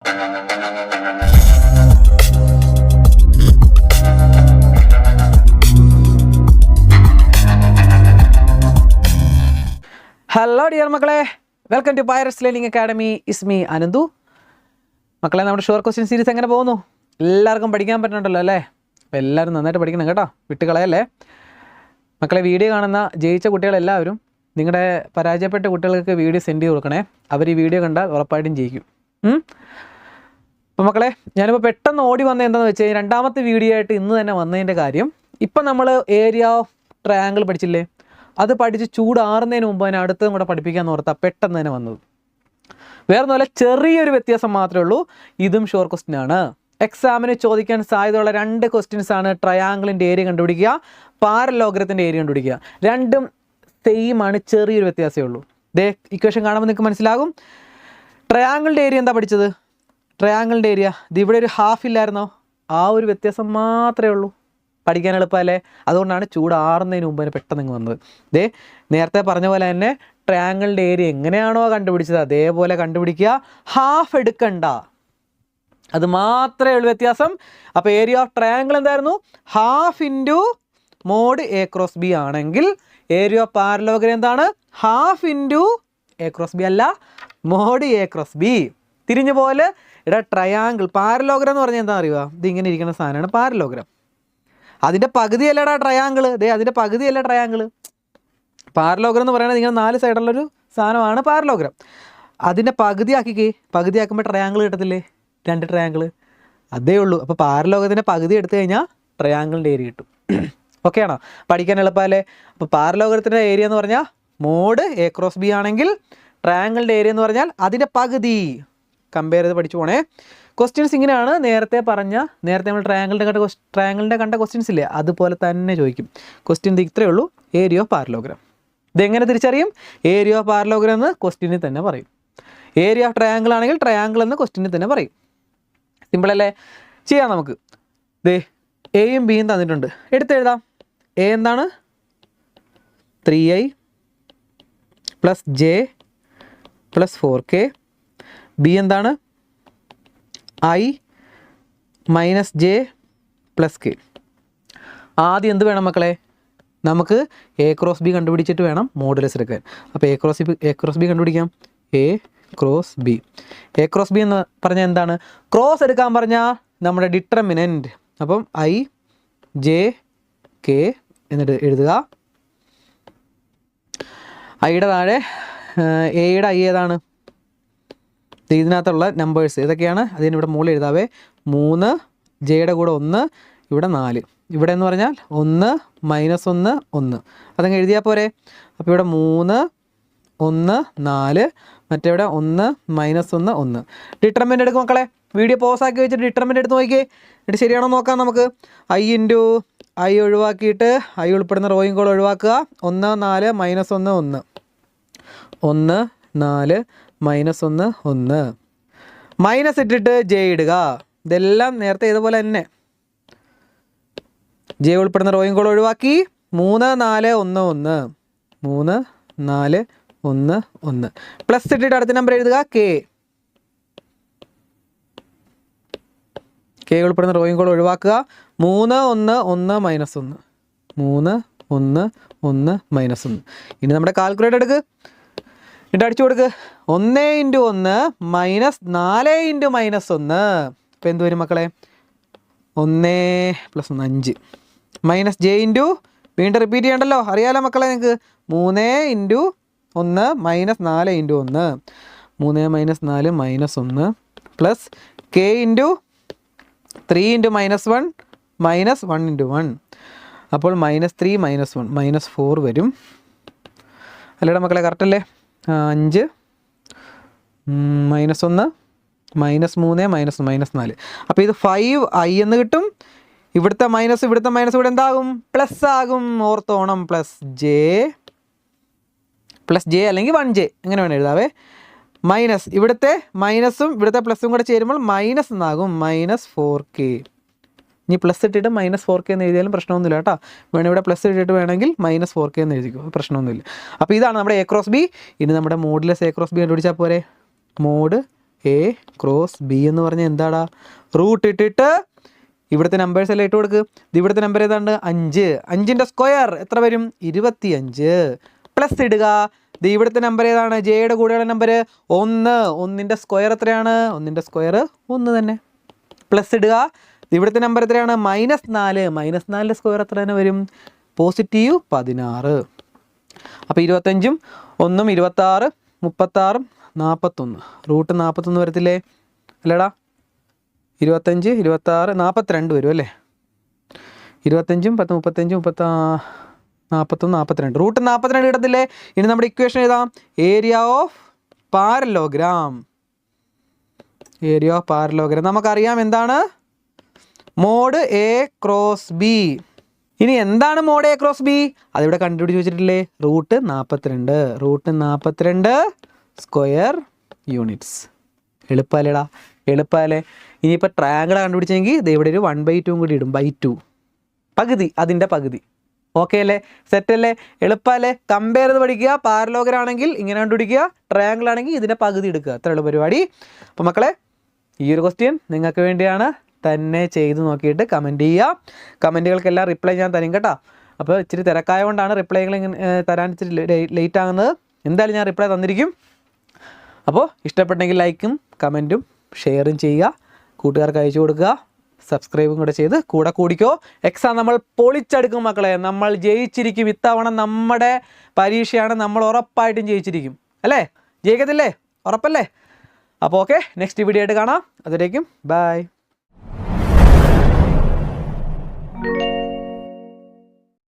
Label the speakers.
Speaker 1: Hello dear മക്കളെ, welcome to pirates learning academy. Is me Ananthu. മക്കളെ, നമ്മുടെ ഷുവർ ക്വസ്റ്റ്യൻ സീരീസ് എങ്ങനെ പോകുന്നു? എല്ലാവർക്കും പഠിക്കാൻ പറ്റുന്നുണ്ടല്ലോ അല്ലേ? അപ്പോൾ എല്ലാവരും നന്നായിട്ട് പഠിക്കണം കേട്ടോ, വിട്ടുകളയല്ലേ. മക്കളെ, വീഡിയോ കാണുന്ന ജയിച്ച കുട്ടികളെല്ലാവരും നിങ്ങളുടെ പരാജയപ്പെട്ട കുട്ടികൾക്ക് വീഡിയോ സെൻഡ് ചെയ്ത് കൊടുക്കണേ. അവർ ഈ വീഡിയോ കണ്ടാൽ ഉറപ്പായിട്ടും ജയിക്കും. അപ്പോൾ മക്കളെ, ഞാനിപ്പോൾ പെട്ടെന്ന് ഓടി വന്നത് എന്താണെന്ന് വെച്ച് കഴിഞ്ഞാൽ രണ്ടാമത്തെ വീഡിയോ ആയിട്ട് ഇന്ന് തന്നെ വന്നതിൻ്റെ കാര്യം, ഇപ്പം നമ്മൾ ഏരിയ ഓഫ് ട്രയാങ്കിൾ പഠിച്ചില്ലേ? അത് പഠിച്ച് ചൂടാറുന്നതിന് മുമ്പ് അതിനെ അടുത്തതും കൂടെ പഠിപ്പിക്കാമെന്ന് ഓർത്താൽ പെട്ടെന്ന് തന്നെ വന്നത്. വേറെ ഒന്നുമല്ല, ചെറിയൊരു വ്യത്യാസം മാത്രമേ ഉള്ളൂ. ഇതും ഷുവർ ക്വസ്റ്റ്യൻ ആണ്. എക്സാമിന് ചോദിക്കാൻ സാധ്യതയുള്ള 2 ക്വസ്റ്റ്യൻസ് ആണ്. ട്രയാങ്കിളിൻ്റെ ഏരിയ കണ്ടുപിടിക്കുക, പാരലോഗ്രത്തിൻ്റെ ഏരിയ കണ്ടുപിടിക്കുക. രണ്ടും സെയിം ആണ്, ചെറിയൊരു വ്യത്യാസമേ ഉള്ളൂ. ദേ ഇക്വേഷൻ കാണുമ്പോൾ നിങ്ങൾക്ക് മനസ്സിലാകും. ട്രയാങ്കിളിൻ്റെ ഏരിയ എന്താ പഠിച്ചത്? ട്രയാങ്കിളിൻ്റെ ഏരിയ ഇത് ഇവിടെ ഒരു ഹാഫ് ഇല്ലായിരുന്നോ? ആ ഒരു വ്യത്യാസം മാത്രമേ ഉള്ളൂ. പഠിക്കാൻ എളുപ്പമല്ലേ? അതുകൊണ്ടാണ് ചൂടാറുന്നതിന് മുമ്പ് തന്നെ പെട്ടെന്ന് ഇങ്ങ് വന്നത്. ദേ നേരത്തെ പറഞ്ഞ പോലെ തന്നെ ട്രയാങ്കിളിൻ്റെ ഏരിയ എങ്ങനെയാണോ കണ്ടുപിടിച്ചത് അതേപോലെ കണ്ടുപിടിക്കുക. ഹാഫ് എടുക്കണ്ട, അത് മാത്രമേ ഉള്ളൂ വ്യത്യാസം. അപ്പോൾ ഏരിയ ഓഫ് ട്രയാങ്കിൾ എന്തായിരുന്നു? Half into mode a cross B ആണെങ്കിൽ ഏരിയ ഓഫ് പാരലോഗ്രാം എന്താണ്? Half into A cross B അല്ല, മോഡ് എ ക്രോസ് ബി. തിരിഞ്ഞു പോലെ ഇവിടെ ട്രയാങ്കിൾ പാരലോഗ്രാം എന്ന് പറഞ്ഞാൽ എന്താ അറിയുക? ഇതിങ്ങനെ ഇരിക്കുന്ന സാധനമാണ് പാരലോഗ്രാം. അതിൻ്റെ പകുതിയല്ലടാ ട്രയാങ്കിൾ. ദേ അതിൻ്റെ പകുതിയല്ല ട്രയാങ്കിൾ. പാരലോഗ്രാം എന്ന് പറയുന്നത് ഇങ്ങനെ 4 സൈഡുള്ളൊരു സാധനമാണ് പാരലോഗ്രാം. അതിൻ്റെ പകുതിയാക്കുമ്പോൾ ട്രയാങ്കിൾ കിട്ടത്തില്ലേ? 2 ട്രയാങ്കിൾ അതേ ഉള്ളൂ. അപ്പോൾ പാരലോഗ്രത്തിൻ്റെ പകുതി എടുത്തു കഴിഞ്ഞാൽ ട്രയാങ്കിളിൻ്റെ ഏരിയ കിട്ടും. ഓക്കെ ആണോ? പഠിക്കാൻ എളുപ്പമല്ലേ? അപ്പോൾ പാരലോഗ്രത്തിൻ്റെ ഏരിയ എന്ന് പറഞ്ഞാൽ മോഡ് എ ക്രോസ് ബി ആണെങ്കിൽ ട്രയാങ്കിളിൻ്റെ ഏരിയ എന്ന് പറഞ്ഞാൽ അതിൻ്റെ പകുതി. കമ്പയർ ചെയ്ത് പഠിച്ചു പോണേ. ക്വസ്റ്റ്യൻസ് ഇങ്ങനെയാണ്. നേരത്തെ നമ്മൾ ട്രയാങ്കിളിൻ്റെ കണ്ട ക്വസ്റ്റ്യൻസ് ഇല്ലേ, അതുപോലെ തന്നെ ചോദിക്കും. ക്വസ്റ്റ്യൻ ഇത്രയേ ഉള്ളൂ, ഏരിയ ഓഫ് പാരലോഗ്രാം. ഇതെങ്ങനെ തിരിച്ചറിയും? ഏരിയ ഓഫ് പാരലോഗ്രാം എന്ന് ക്വസ്റ്റ്യനിൽ തന്നെ പറയും. ഏരിയ ഓഫ് ട്രയാങ്കിൾ ആണെങ്കിൽ ട്രയാങ്കിൾ എന്ന് ക്വസ്റ്റ്യനിൽ തന്നെ പറയും. സിമ്പിൾ അല്ലേ? ചെയ്യാം നമുക്ക്. ദേ എയും ബിയും തന്നിട്ടുണ്ട്, എടുത്തെഴുതാം. എ എന്താണ്? 3i + j + 4k. ബി എന്താണ്? i - j + k. ആദ്യം എന്ത് വേണം മക്കളെ? നമുക്ക് എ ക്രോസ് ബി കണ്ടുപിടിച്ചിട്ട് വേണം മോഡുലസ് എടുക്കാൻ. അപ്പോൾ എ ക്രോസ് ബി കണ്ടുപിടിക്കാം. എ ക്രോസ് ബി എന്ന് പറഞ്ഞാൽ എന്താണ്? ക്രോസ് എടുക്കാൻ പറഞ്ഞാൽ നമ്മുടെ ഡിറ്റർമിനൻറ്റ്. അപ്പം i j k എന്നിട്ട് എഴുതുക. ഐയുടെ താഴെ എയുടെ ഐ ഏതാണ്? ഇതിനകത്തുള്ള നമ്പേഴ്സ് ഏതൊക്കെയാണ്? അതിന് ഇവിടെ മുകളിൽ എഴുതാവേ. 3, ജെയുടെ കൂടെ 1, ഇവിടെ 4. ഇവിടെ എന്ന് പറഞ്ഞാൽ 1 - 1 1. അതങ്ങ് എഴുതിയാൽ പോരെ. അപ്പോൾ ഇവിടെ 3 1 4, മറ്റേവിടെ 1 - 1 1. ഡിറ്റർമിനൻ്റ് എടുക്കും മക്കളെ. വീഡിയോ പോസാക്കി വെച്ചിട്ട് ഡിറ്റർമിനൻ്റ് എടുത്ത് നോക്കിയേ. എന്നിട്ട് ശരിയാണോ നോക്കാം നമുക്ക്. i ഇൻറ്റു i ഒഴിവാക്കിയിട്ട് i ഉൾപ്പെടുന്ന റോയും കൂടെ ഒഴിവാക്കുക. 1 4 - 1 1 1 4 -1 1. മൈനസ് ഇട്ടിട്ട് ജെ ഇടുക. ഇതെല്ലാം നേരത്തെ ഇതുപോലെ തന്നെ. ജെ ഉൾപ്പെടുന്ന റോയും കൂടെ ഒഴിവാക്കി. 3 4 1 1 3 4 1 1. പ്ലസ് ഇട്ടിട്ട് അടുത്ത നമ്പർ എഴുതുക. കെ ഉൾപ്പെടുന്ന റോയും കൂടെ ഒഴിവാക്കുക. 3 1 1 - 1 3 1 1 -1. ഇനി നമ്മുടെ കാൽക്കുലേറ്റർ എടുക്ക്, എന്നിട്ട് അടിച്ചു കൊടുക്ക്. 1 × 1 - 4 × -1. ഇപ്പോൾ എന്ത് വരും മക്കളെ? 1 + 1 5 - j ഇൻറ്റു, വീണ്ടും റിപ്പീറ്റ് ചെയ്യണ്ടല്ലോ, അറിയാലോ മക്കളെ നിങ്ങൾക്ക്. 3 × 1 - 4 × 1 3 - 4 -1 പ്ലസ് k ഇൻറ്റു 3 × -1 -1 × 1. അപ്പോൾ -3 -1 -4 വരും. അല്ലേടാ മക്കളെ, കറക്റ്റ് അല്ലേ? 5 -1 -3 -4. അപ്പോൾ ഇത് 5i എന്ന് കിട്ടും. ഇവിടുത്തെ മൈനസ് ഇവിടെ എന്താകും? പ്ലസ് ആകും. ഓർത്തോണം. പ്ലസ് ജെ അല്ലെങ്കിൽ 1j എങ്ങനെ വേണം എഴുതാവേ. മൈനസ് ഇവിടുത്തെ മൈനസും ഇവിടുത്തെ പ്ലസും കൂടെ ചേരുമ്പോൾ മൈനസ് എന്നാകും. -4k. ഇനി പ്ലസ് ഇട്ടിട്ട് -4k എന്ന് എഴുതിയാലും പ്രശ്നമൊന്നുമില്ല കേട്ടോ. വേണമെങ്കിൽ ഇവിടെ പ്ലസ് ഇട്ടിട്ട് വേണമെങ്കിൽ -4k എന്ന് എഴുതിക്കോ, പ്രശ്നമൊന്നുമില്ല. അപ്പോൾ ഇതാണ് നമ്മുടെ എ ക്രോസ് ബി. ഇനി നമ്മുടെ മോഡുലസ് എ ക്രോസ് ബി കണ്ടുപിടിച്ചാൽ പോരെ. മോഡ് എ ക്രോസ് ബി എന്ന് പറഞ്ഞാൽ എന്താടാ? റൂട്ട് ഇട്ടിട്ട് ഇവിടുത്തെ നമ്പേഴ്സ് എല്ലാം ഇട്ട് കൊടുക്ക്. ഇവിടുത്തെ നമ്പർ ഏതാണ്ട് 5. 5ൻ്റെ സ്ക്വയർ എത്ര വരും? 25. പ്ലസ് ഇടുക. ഇവിടുത്തെ നമ്പർ ഏതാണ്? ജെയുടെ കൂടെയുള്ള നമ്പർ 1. 1ൻ്റെ സ്ക്വയർ എത്രയാണ്? 1ൻ്റെ സ്ക്വയർ 1 തന്നെ. പ്ലസ് ഇടുക. ഇവിടുത്തെ നമ്പർ എത്രയാണ്? -4. -4ൻ്റെ സ്ക്വയർ എത്ര തന്നെ വരും? പോസിറ്റീവ് 16. അപ്പോൾ 25ഉം 1ഉം 26, 36, 41. റൂട്ട് 41 വരത്തില്ലേ? അല്ലേടാ? 25, 26, 42 വരും അല്ലേ? 25ഉം 10, 35, 41, 42. റൂട്ട് 42 കിട്ടത്തില്ലേ? ഇനി നമ്മുടെ ഇക്വേഷൻ എഴുതാം. Area of parallelogram. Area of parallelogram നമുക്കറിയാം എന്താണ്? Mod a cross b. ഇനി എന്താണ് മോഡ് എ ക്രോസ് ബി? അതിവിടെ കണ്ടുപിടിച്ച് വെച്ചിട്ടില്ലേ? റൂട്ട് 42. Root 42 square units. എളുപ്പമല്ലേടാ? എളുപ്പമല്ലേ? ഇനിയിപ്പോൾ ട്രയാങ്കിൾ കണ്ടുപിടിച്ചെങ്കിൽ ഇത് ഇവിടെ ഒരു 1/2 കൂടി ഇടും. 2 പകുതി, അതിൻ്റെ പകുതി. ഓക്കെ അല്ലേ? സെറ്റ് അല്ലേ? എളുപ്പമല്ലേ? കമ്പയർ ചെയ്ത് പഠിക്കുക. പാരലോഗ്രാം ആണെങ്കിൽ ഇങ്ങനെ കണ്ടുപിടിക്കുക, ട്രയാങ്കിൾ ആണെങ്കിൽ ഇതിൻ്റെ പകുതി എടുക്കുക. അത്രയുള്ള പരിപാടി. അപ്പോൾ മക്കളെ, ഈ ഒരു ക്വസ്റ്റ്യൻ നിങ്ങൾക്ക് വേണ്ടിയാണ്. തന്നെ ചെയ്ത് നോക്കിയിട്ട് കമൻറ്റ് ചെയ്യുക. കമൻറ്റുകൾക്കെല്ലാം റിപ്ലൈ ഞാൻ തരും കേട്ടോ. അപ്പോൾ ഇച്ചിരി തിരക്കായ കൊണ്ടാണ് റിപ്ലൈകൾ തരാൻ ഇച്ചിരി ലേറ്റ് ആകുന്നത്. എന്തായാലും ഞാൻ റിപ്ലൈ തന്നിരിക്കും. അപ്പോൾ ഇഷ്ടപ്പെട്ടെങ്കിൽ ലൈക്കും കമൻറ്റും ഷെയറും ചെയ്യുക, കൂട്ടുകാർക്ക് അയച്ചു കൊടുക്കുക, സബ്സ്ക്രൈബും കൂടെ ചെയ്ത് കൂടെ കൂടിക്കോ. എക്സാം നമ്മൾ പൊളിച്ചെടുക്കും മക്കളെ. നമ്മൾ ജയിച്ചിരിക്കും. ഇത്തവണ നമ്മുടെ പരീക്ഷയാണ്. നമ്മൾ ഉറപ്പായിട്ടും ജയിച്ചിരിക്കും അല്ലേ? ജയിക്കത്തില്ലേ? ഉറപ്പല്ലേ? അപ്പോൾ ഓക്കെ, നെക്സ്റ്റ് വീഡിയോ ആയിട്ട് കാണാം. അതുവരേക്കും ബൈ.